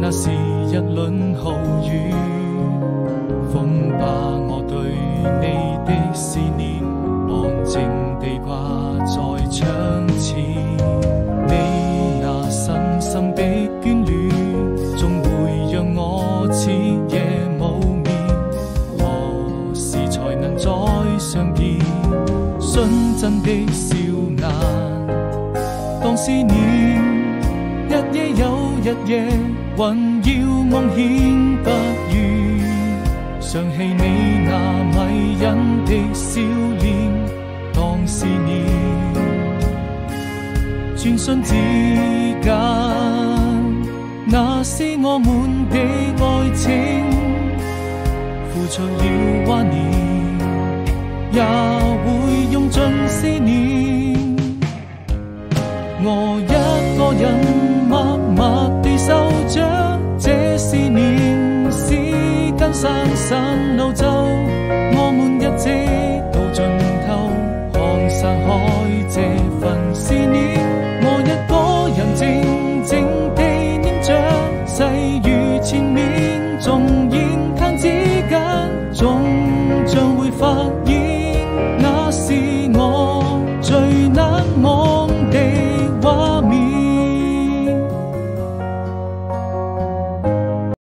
那是一轮豪雨，风把我对你的思念安静地挂在窗前。你那深深的眷戀，總會讓我徹夜無眠。何時才能再相見？純真的笑顏，當思念一夜又一夜。還要夢顯不渝，想起你那迷人的笑臉，當思念。轉瞬之間，那是我們的愛情，付出了懷念，也會用盡思念。我一個人默默地守着這思念，時間姍姍流走。